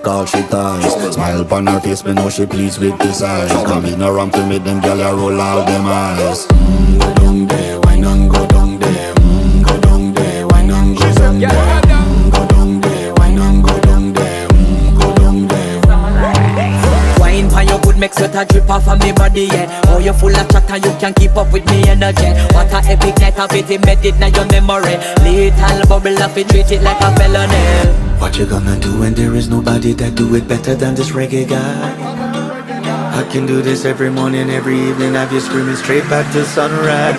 all she ties. Smile upon her face, me know she pleased with this eyes. Come in around to make them gyal a roll out them eyes. Go down there, why not go down there? Go down there, why not go down there? Go down there, why not go down there? Go down there. Wine for your good make sweat a drip off of me body, yeah. Oh, you full of chatter, you can keep up with me energy. What a epic night of it, embedded in your memory. Little bubble of it, treat it like a felony. What you gonna do when there is nobody that do it better than this reggae guy? I can do this every morning, every evening, have you screaming straight back to sunrise.